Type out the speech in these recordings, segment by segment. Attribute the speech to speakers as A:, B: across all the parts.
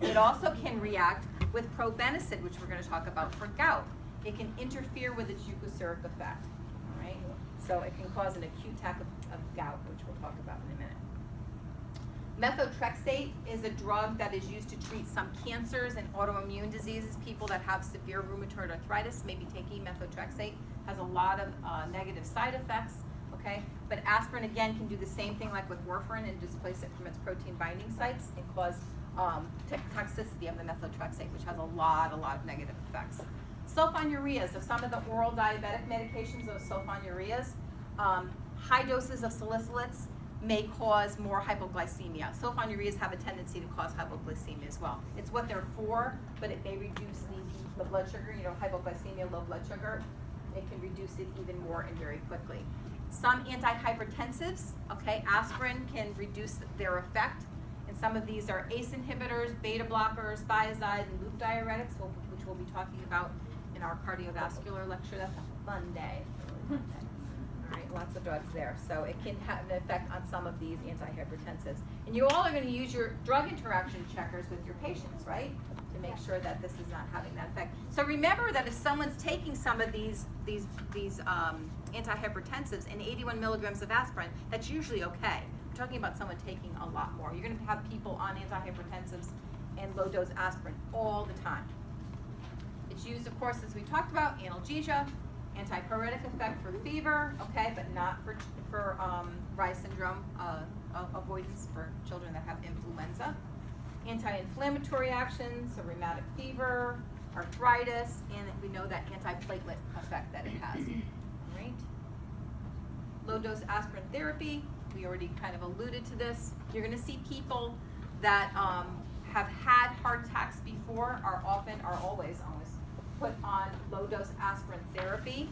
A: It also can react with probenecid, which we're going to talk about for gout. It can interfere with its euchrocyric effect, all right? So it can cause an acute attack of gout, which we'll talk about in a minute. Methotrexate is a drug that is used to treat some cancers and autoimmune diseases. People that have severe rheumatoid arthritis may be taking methotrexate. Has a lot of negative side effects, okay? But aspirin, again, can do the same thing like with warfarin and displace it from its protein binding sites and cause toxicity of the methotrexate, which has a lot of negative effects. Sulfonylureas, so some of the oral diabetic medications, those sulfonylureas, high doses of salicylates may cause more hypoglycemia. Sulfonylureas have a tendency to cause hypoglycemia as well. It's what they're for, but it may reduce the blood sugar, hypoglycemia, low blood sugar. It can reduce it even more and very quickly. Some antihypertensives, okay, aspirin can reduce their effect. And some of these are ACE inhibitors, beta blockers, thiazide, and loop diuretics, which we'll be talking about in our cardiovascular lecture. That's a fun day. All right, lots of drugs there. So it can have an effect on some of these antihypertensives. And you all are going to use your drug interaction checkers with your patients, right? To make sure that this is not having that effect. So remember that if someone's taking some of these antihypertensives and 81 milligrams of aspirin, that's usually okay. We're talking about someone taking a lot more. You're going to have people on antihypertensives and low-dose aspirin all the time. It's used, of course, as we talked about, analgesia, antipyretic effect for fever, okay, but not for Reye syndrome avoidance for children that have influenza. Anti-inflammatory actions, so rheumatic fever, arthritis, and we know that antiplatelet effect that it has. All right. Low-dose aspirin therapy, we already kind of alluded to this. You're going to see people that have had heart attacks before are always put on low-dose aspirin therapy.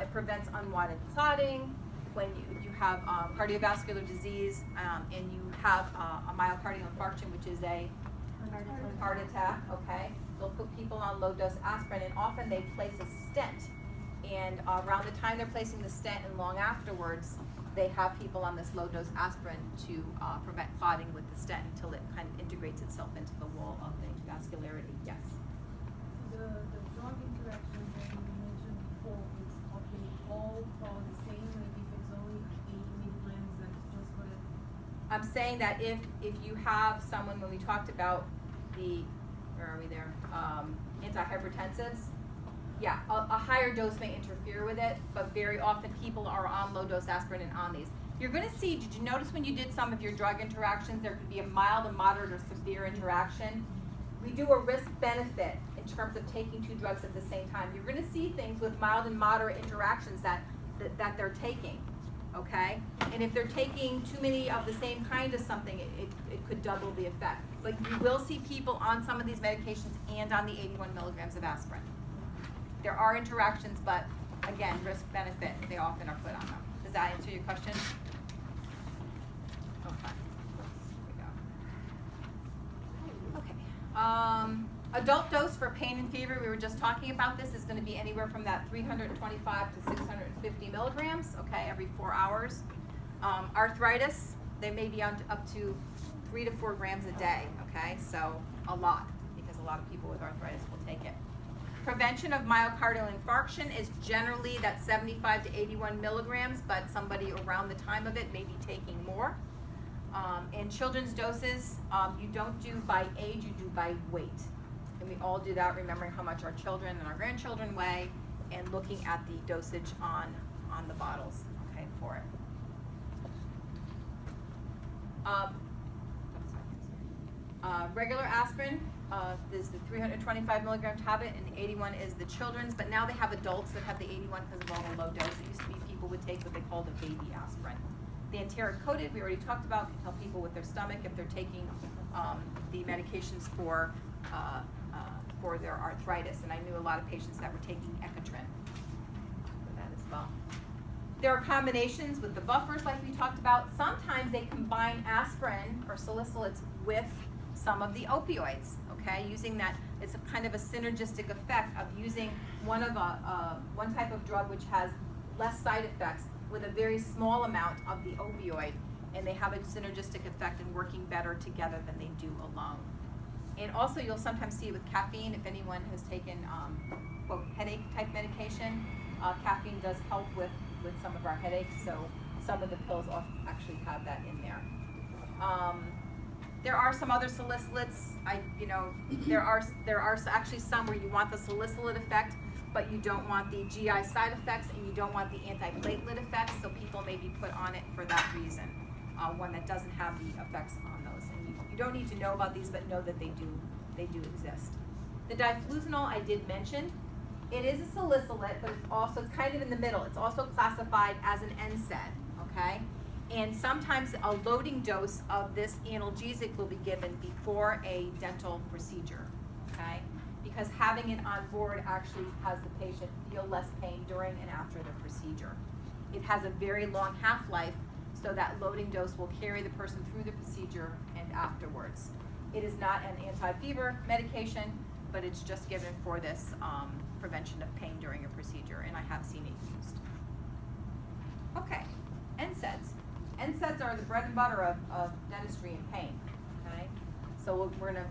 A: It prevents unwanted clotting. When you have cardiovascular disease and you have a myocardial infarction, which is a heart attack, okay, they'll put people on low-dose aspirin, and often they place a stent. And around the time they're placing the stent and long afterwards, they have people on this low-dose aspirin to prevent clotting with the stent until it kind of integrates itself into the wall of the vascularity. Yes?
B: The drug interaction that you mentioned before is all for the same, like if it's only 80 milligrams, that's just for it?
A: I'm saying that if you have someone, when we talked about the, where are we there, antihypertensives, yeah, a higher dose may interfere with it, but very often people are on low-dose aspirin and on these. You're going to see, did you notice when you did some of your drug interactions, there could be a mild, a moderate, or severe interaction? We do a risk-benefit in terms of taking two drugs at the same time. You're going to see things with mild and moderate interactions that they're taking, okay? And if they're taking too many of the same kind of something, it could double the effect. But you will see people on some of these medications and on the 81 milligrams of aspirin. There are interactions, but again, risk-benefit, they often are put on them. Does that answer your question? Okay. Here we go. Okay. Adult dose for pain and fever, we were just talking about this, is going to be anywhere from that 325 to 650 milligrams, okay, every 4 hours. Arthritis, they may be up to 3 to 4 grams a day, okay, so a lot, because a lot of people with arthritis will take it. Prevention of myocardial infarction is generally that 75 to 81 milligrams, but somebody around the time of it may be taking more. And children's doses, you don't do by age, you do by weight. And we all do that, remembering how much our children and our grandchildren weigh, and looking at the dosage on the bottles, okay, for it. Regular aspirin is the 325 milligram tablet, and the 81 is the children's, but now they have adults that have the 81 because of all the low dose. It used to be people would take what they call the baby aspirin. The enteric coated, we already talked about, can help people with their stomach if they're taking the medications for their arthritis, and I knew a lot of patients that were taking Ecotrin for that as well. There are combinations with the buffers like we talked about. Sometimes they combine aspirin or salicylates with some of the opioids, okay? Using that, it's a kind of a synergistic effect of using one type of drug which has less side effects with a very small amount of the opioid, and they have a synergistic effect in working better together than they do alone. And also you'll sometimes see with caffeine, if anyone has taken quote headache type medication, caffeine does help with some of our headaches, so some of the pills actually have that in there. There are some other salicylates. There are actually some where you want the salicylate effect, but you don't want the GI side effects and you don't want the antiplatelet effects, so people may be put on it for that reason, one that doesn't have the effects on those. And you don't need to know about these, but know that they do exist. The difluzinol I did mention. It is a salicylate, but it's kind of in the middle. It's also classified as an NSAID, okay? And sometimes a loading dose of this analgesic will be given before a dental procedure, okay? Because having it on board actually has the patient feel less pain during and after the procedure. It has a very long half-life, so that loading dose will carry the person through the procedure and afterwards. It is not an anti-fever medication, but it's just given for this prevention of pain during a procedure, and I have seen it used. Okay, NSAIDs. NSAIDs are the bread and butter of dentistry and pain, okay? So we're gonna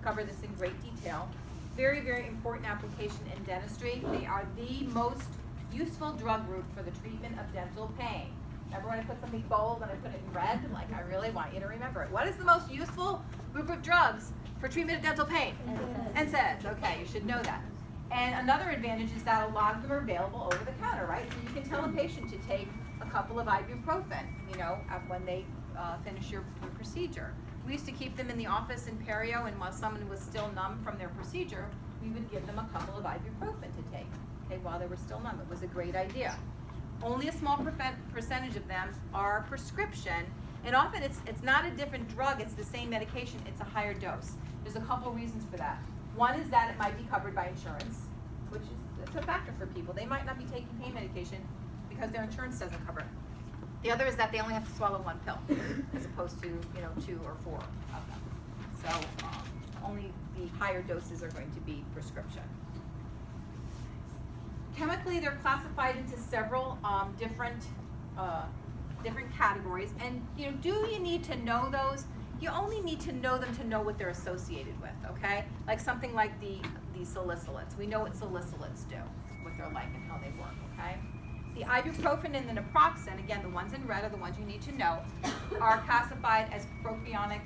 A: cover this in great detail. Very, very important application in dentistry. They are the most useful drug group for the treatment of dental pain. Remember when I put something bold and I put it in red? Like, I really want you to remember it. What is the most useful group of drugs for treatment of dental pain? NSAIDs. Okay, you should know that. And another advantage is that a lot of them are available over the counter, right? So you can tell a patient to take a couple of ibuprofen, when they finish your procedure. We used to keep them in the office in perio, and while someone was still numb from their procedure, we would give them a couple of ibuprofen to take, okay, while they were still numb. It was a great idea. Only a small percentage of them are prescription, and often it's not a different drug, it's the same medication, it's a higher dose. There's a couple reasons for that. One is that it might be covered by insurance, which is a factor for people. They might not be taking pain medication because their insurance doesn't cover it. The other is that they only have to swallow one pill, as opposed to 2 or 4 of them. So only the higher doses are going to be prescription. Chemically, they're classified into several different categories, and do you need to know those? You only need to know them to know what they're associated with, okay? Like something like the salicylates. We know what salicylates do, what they're like and how they work, okay? The ibuprofen and the naproxen, again, the ones in red are the ones you need to know, are classified as propionic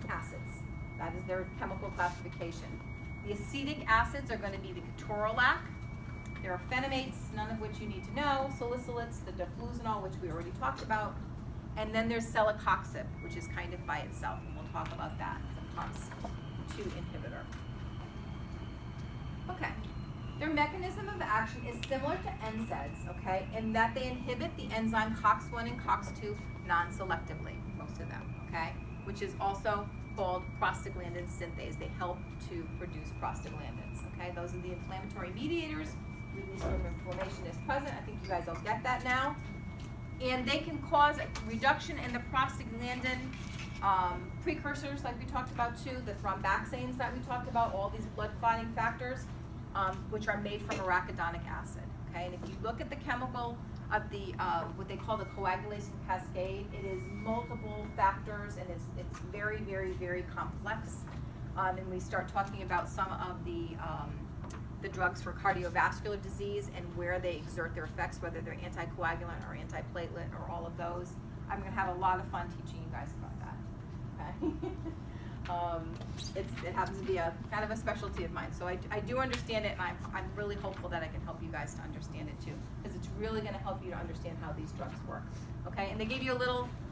A: acids. That is their chemical classification. The acetic acids are going to be the ketorolac. There are phenamates, none of which you need to know, salicylates, the difluzinol, which we already talked about, and then there's celecoxib, which is kind of by itself, and we'll talk about that. It's a COX-2 inhibitor. Okay, their mechanism of action is similar to NSAIDs, okay, in that they inhibit the enzyme COX-1 and COX-2 non-selectively, most of them, okay, which is also called prostaglandin synthase. They help to produce prostaglandins, okay? Those are the inflammatory mediators. Release when inflammation is present. I think you guys all get that now. And they can cause a reduction in the prostaglandin precursors, like we talked about too, the thromboxanes that we talked about, all these blood clotting factors, which are made from arachidonic acid. Okay, and if you look at the chemical of the what they call the coagulation cascade, it is multiple factors, and it's very, very, very complex. And we start talking about some of the drugs for cardiovascular disease and where they exert their effects, whether they're anticoagulant or antiplatelet or all of those. I'm going to have a lot of fun teaching you guys about that. Okay. It happens to be a kind of a specialty of mine, so I do understand it, and I'm really hopeful that I can help you guys to understand it too, because it's really going to help you to understand how these drugs work. Okay, and they gave you a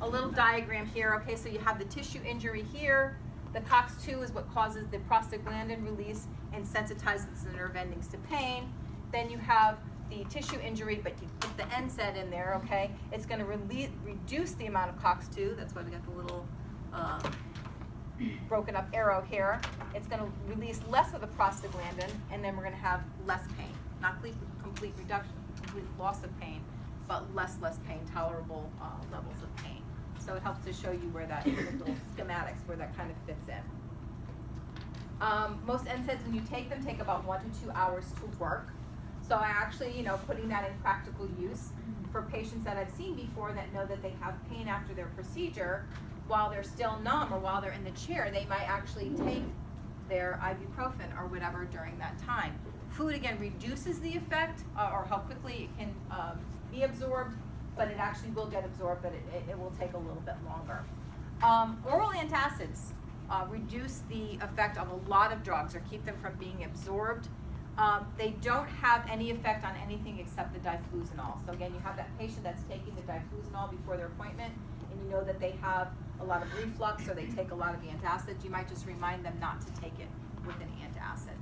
A: little diagram here. Okay, so you have the tissue injury here. The COX-2 is what causes the prostaglandin release and sensitizes the nerve endings to pain. Then you have the tissue injury, but you put the NSAID in there, okay? It's going to reduce the amount of COX-2. That's why we got the little broken up arrow here. It's going to release less of the prostaglandin, and then we're going to have less pain. Not complete reduction, complete loss of pain, but less pain, tolerable levels of pain. So it helps to show you where that, little schematics, where that kind of fits in. Most NSAIDs, when you take them, take about 1 to 2 hours to work. So I actually, putting that in practical use for patients that I've seen before that know that they have pain after their procedure, while they're still numb or while they're in the chair, they might actually take their ibuprofen or whatever during that time. Food, again, reduces the effect or how quickly it can be absorbed, but it actually will get absorbed, but it will take a little bit longer. Oral antacids reduce the effect of a lot of drugs or keep them from being absorbed. They don't have any effect on anything except the difluzinol. So again, you have that patient that's taking the difluzinol before their appointment, and you know that they have a lot of reflux or they take a lot of antacids. You might just remind them not to take it with an antacid.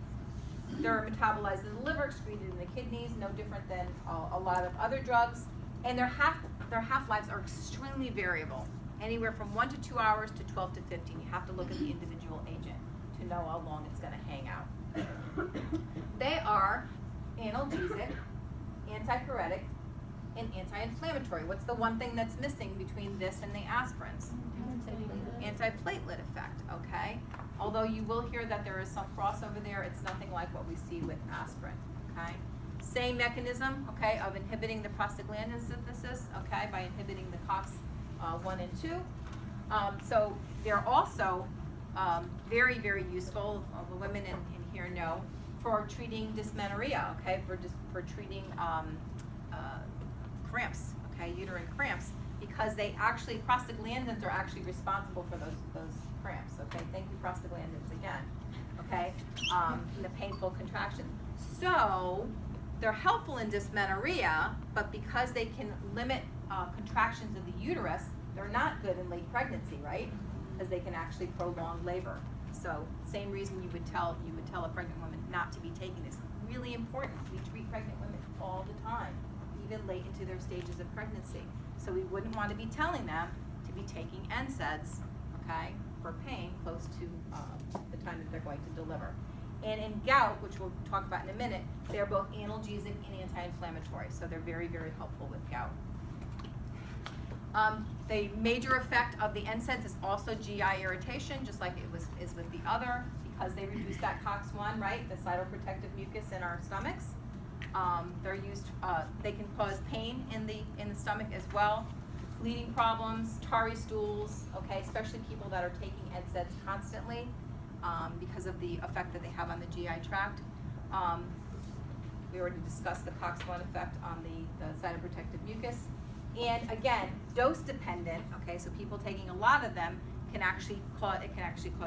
A: They're metabolized in the liver, excreted in the kidneys, no different than a lot of other drugs. And their half-lives are extremely variable, anywhere from 1 to 2 hours to 12 to 15. You have to look at the individual agent to know how long it's going to hang out. They are analgesic, antipyretic, and anti-inflammatory. What's the one thing that's missing between this and the aspirins? Antiplatelet effect, okay? Although you will hear that there is some crossover there, it's nothing like what we see with aspirin, okay? Same mechanism, okay, of inhibiting the prostaglandin synthesis, okay, by inhibiting the COX-1 and 2. So they're also very, very useful, the women in here know, for treating dysmenorrhea, okay, for treating cramps, okay, uterine cramps, because they actually, prostaglandins are actually responsible for those cramps, okay? Thank you, prostaglandins, again, okay? The painful contractions. So, they're helpful in dysmenorrhea, but because they can limit contractions of the uterus, they're not good in late pregnancy, right? Because they can actually prolong labor. So, same reason you would tell a pregnant woman not to be taking this. Really important. We treat pregnant women all the time, even late into their stages of pregnancy. So we wouldn't want to be telling them to be taking NSAIDs, okay, for pain close to the time that they're going to deliver. And in gout, which we'll talk about in a minute, they're both analgesic and anti-inflammatory, so they're very, very helpful with gout. The major effect of the NSAIDs is also GI irritation, just like it is with the other, because they reduce that COX-1, right, the cytoprotective mucus in our stomachs. They're used. They can cause pain in the stomach as well, bleeding problems, tarry stools. Okay, especially people that are taking NSAIDs constantly because of the effect that they have on the GI tract. We already discussed the COX-1 effect on the cytoprotective mucus. And again, dose dependent. Okay, so people taking a lot of them can actually cause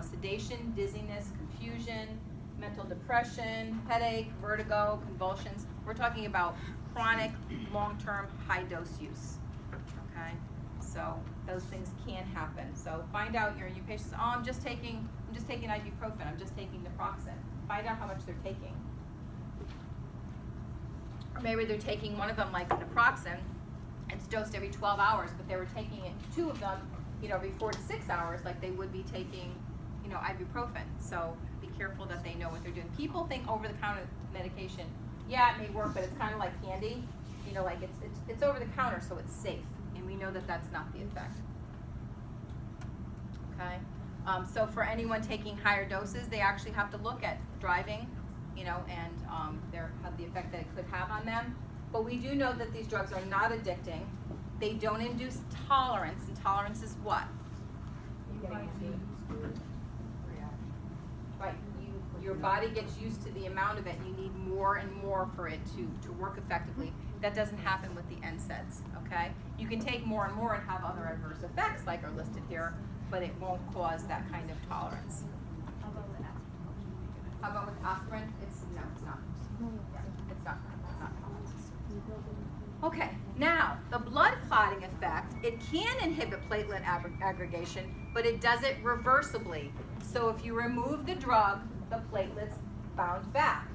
A: sedation, dizziness, confusion, mental depression, headache, vertigo, convulsions. We're talking about chronic, long-term, high-dose use, okay? So those things can happen. So find out your patients, oh, I'm just taking ibuprofen, I'm just taking naproxen. Find out how much they're taking. Or maybe they're taking one of them like naproxen, it's dosed every 12 hours, but they were taking it, 2 of them, every 4 to 6 hours, like they would be taking, ibuprofen. So be careful that they know what they're doing. People think over-the-counter medication, yeah, it may work, but it's kind of like candy. Like it's over-the-counter, so it's safe. And we know that that's not the effect. Okay? So for anyone taking higher doses, they actually have to look at driving, and have the effect that it could have on them. But we do know that these drugs are not addicting. They don't induce tolerance, and tolerance is what? Right, your body gets used to the amount of it, and you need more and more for it to work effectively. That doesn't happen with the NSAIDs, okay? You can take more and more and have other adverse effects like are listed here, but it won't cause that kind of tolerance.
B: How about with aspirin?
A: How about with aspirin? It's not. It's not tolerance. Okay, now, the blood clotting effect, it can inhibit platelet aggregation, but it does it reversibly. So if you remove the drug, the platelets bounce back.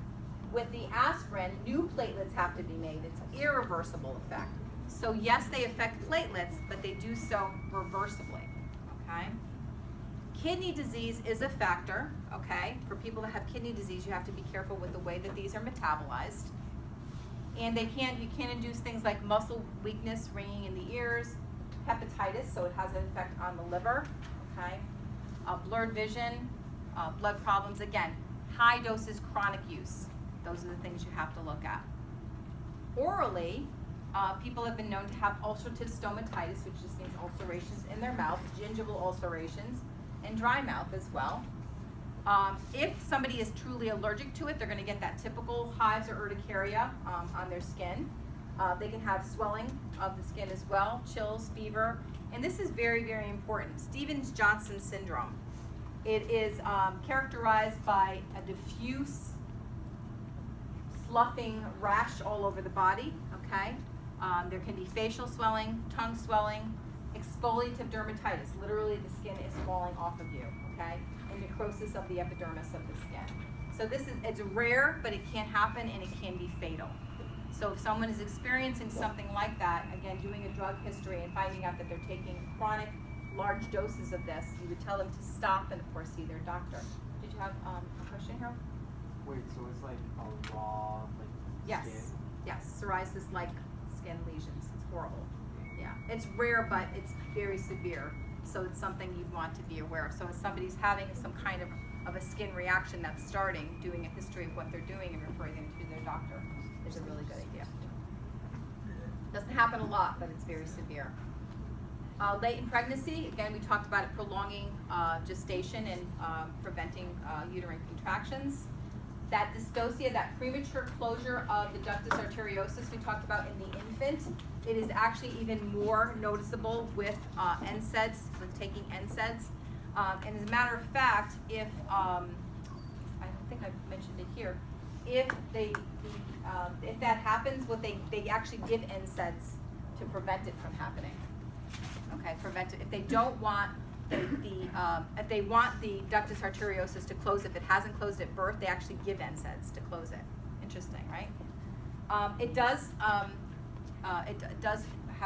A: With the aspirin, new platelets have to be made. It's an irreversible effect. So yes, they affect platelets, but they do so reversibly, okay? Kidney disease is a factor, okay? For people that have kidney disease, you have to be careful with the way that these are metabolized. And you can induce things like muscle weakness, ringing in the ears, hepatitis, so it has an effect on the liver, okay? Blurred vision, blood problems, again, high doses, chronic use. Those are the things you have to look at. Orally, people have been known to have ulcerative stomatitis, which just means ulcerations in their mouth, gingival ulcerations, and dry mouth as well. If somebody is truly allergic to it, they're going to get that typical hives or urticaria on their skin. They can have swelling of the skin as well, chills, fever, and this is very, very important. Stevens-Johnson syndrome. It is characterized by a diffuse sloughing rash all over the body, okay? There can be facial swelling, tongue swelling, exfoliative dermatitis. Literally the skin is falling off of you, okay? And necrosis of the epidermis of the skin. So it's rare, but it can happen and it can be fatal. So if someone is experiencing something like that, again, doing a drug history and finding out that they're taking chronic, large doses of this, you would tell them to stop and, of course, see their doctor. Did you have a question here?
C: Wait, so it's like a raw, like,
A: Yes.
C: skin?
A: Yes, psoriasis-like skin lesions. It's horrible. Yeah, it's rare, but it's very severe. So it's something you'd want to be aware of. So if somebody's having some kind of a skin reaction that's starting, doing a history of what they're doing and referring them to their doctor is a really good idea. Doesn't happen a lot, but it's very severe. Latent pregnancy, again, we talked about it prolonging gestation and preventing uterine contractions. That dystocia, that premature closure of the ductus arteriosus we talked about in the infant, it is actually even more noticeable with NSAIDs, with taking NSAIDs. And as a matter of fact, if, I think I mentioned it here, if that happens, they actually give NSAIDs to prevent it from happening. Okay, prevent it. If they don't want if they want the ductus arteriosus to close, if it hasn't closed at birth, they actually give NSAIDs to close it. Interesting, right? It does have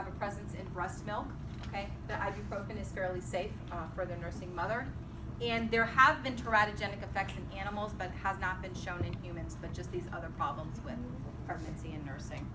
A: a presence in breast milk. Okay, the ibuprofen is fairly safe for the nursing mother, and there have been teratogenic effects in animals, but has not been shown in humans. But just these other problems with pregnancy and nursing.